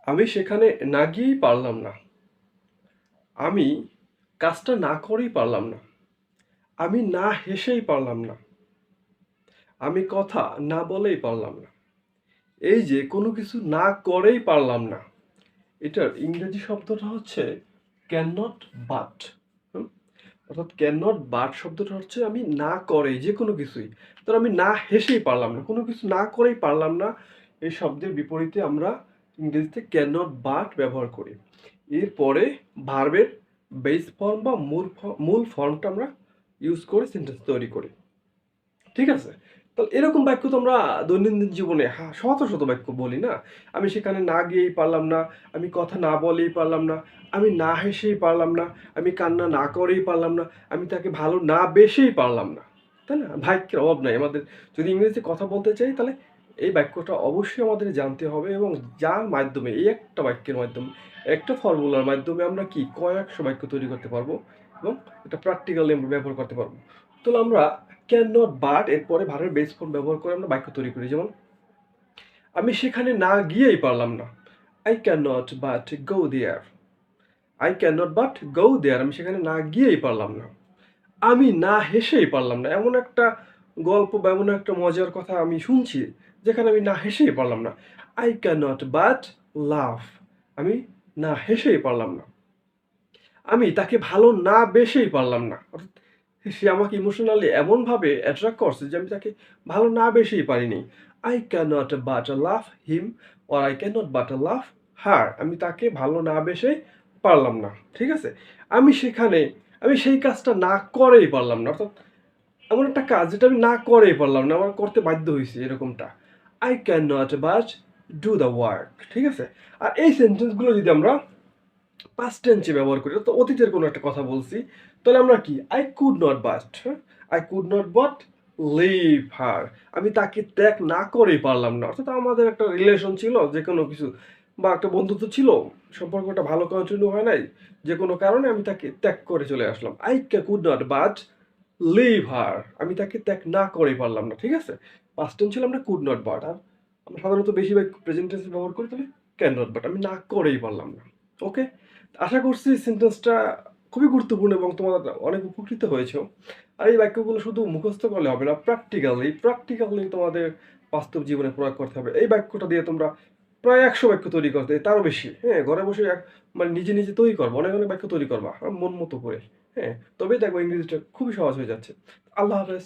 আমি সেখানে না গিয়েই পারলাম না। আমি কাজটা না করেই পারলাম না। আমি না হেসেই পারলাম না। আমি কথা না বলেই পারলাম না। এই যে কোনো কিছু না করেই পারলাম না, এটার ইংরেজি শব্দটা হচ্ছে ক্যান নট বাট। অর্থাৎ ক্যান নট বাট শব্দটা হচ্ছে আমি না করেই যে কোনো কিছুই। ধর আমি না হেসেই পারলাম না, কোনো কিছু না করেই পারলাম না, এই শব্দের বিপরীতে আমরা ইংরেজিতে ক্যান নট বাট ব্যবহার করি। এরপরে ভার্বের বেস ফর্ম বা মূল ফর্মটা আমরা ইউজ করে সেন্টেন্স তৈরি করি। ঠিক আছে? তো এরকম বাক্য তো আমরা দৈনন্দিন জীবনে শত শত বাক্য বলি না? আমি সেখানে না গিয়েই পারলাম না, আমি কথা না বলেই পারলাম না, আমি না হেসেই পারলাম না, আমি কান্না না করেই পারলাম না, আমি তাকে ভালো না বেসেই পারলাম না। তাই না? বাক্যের অভাব নাই আমাদের। যদি ইংরেজিতে কথা বলতে চাই তাহলে এই বাক্যটা অবশ্যই আমাদের জানতে হবে, এবং যার মাধ্যমে এই একটা বাক্যের মাধ্যমে, একটা ফর্মুলার মাধ্যমে আমরা কি কয়েকশো বাক্য তৈরি করতে পারবো, এবং এটা প্র্যাকটিক্যালি আমরা ব্যবহার করতে পারবো। তো আমরা ক্যান নট বাট এরপরে ভার্বের বেস ফর্ম ব্যবহার করে আমরা বাক্য তৈরি করি। যেমন আমি সেখানে না গিয়েই পারলাম না। I can not but go there. I can not but go there, আমি সেখানে না গিয়েই পারলাম না। আমি না হেসেই পারলাম না। এমন একটা গল্প বা এমন একটা মজার কথা আমি শুনছি যেখানে আমি না হেসেই পারলাম না। আই ক্যান নট বাট লাভ। আমি না হেসেই পারলাম না। আমি তাকে ভালো না বেসেই পারলাম না। অর্থাৎ সে আমাকে ইমোশনালি এমনভাবে অ্যাট্রাক্ট করছে যে আমি তাকে ভালো না বেসেই পারিনি। I cannot but love him or I cannot but love her. আমি তাকে ভালো না বেসেই পারলাম না। ঠিক আছে? আমি সেখানে আমি সেই কাজটা না করেই পারলাম না। অর্থাৎ এমন একটা কাজ যেটা আমি না করেই পারলাম না, আমার করতে বাধ্য হয়েছি এরকমটা। I can not but do the work. ঠিক আছে? আর এই সেন্টেন্সগুলো যদি আমরা পাস্ট টেন্সে ব্যবহার করি, তো অতীতের কোনো একটা কথা বলছি, তাহলে আমরা কি I could not but, I could not but leave her. আমি তাকে ত্যাগ না করেই পারলাম না। অর্থাৎ আমাদের একটা রিলেশন ছিল, যে কোনো কিছু বা একটা বন্ধুত্ব ছিল, সম্পর্কটা ভালো কন্টিনিউ হয় নাই, যে কোনো কারণে আমি তাকে ত্যাগ করে চলে আসলাম। I could not but leave her. আমি তাকে ত্যাগ না করেই পারলাম না। ঠিক আছে? পাস্ট টেন্স ছিল আমরা কুড নট বাট, আর আমরা সাধারণত বেশিরভাগ প্রেজেন্ট টেন্স ব্যবহার করি, তাহলে ক্যান নট বাট, আমি না করেই পারলাম না। ওকে? আশা করছি সেন্টেন্সটা খুবই গুরুত্বপূর্ণ এবং তোমরা অনেক উপকৃত হয়েছো। আর এই বাক্যগুলো শুধু মুখস্থ করলে হবে না, প্র্যাকটিক্যালি তোমাদের বাস্তব জীবনে প্রয়োগ করতে হবে। এই বাক্যটা দিয়ে তোমরা প্রায় ১০০ বাক্য তৈরি করতে, তারও বেশি। হ্যাঁ, ঘরে বসে মানে নিজে নিজে তৈরি করবা, অনেক অনেক বাক্য তৈরি করবা মন মতো করে। হ্যাঁ, তবেই দেখবো ইংরেজিটা খুবই সহজ হয়ে যাচ্ছে। আল্লাহ হাফেজ।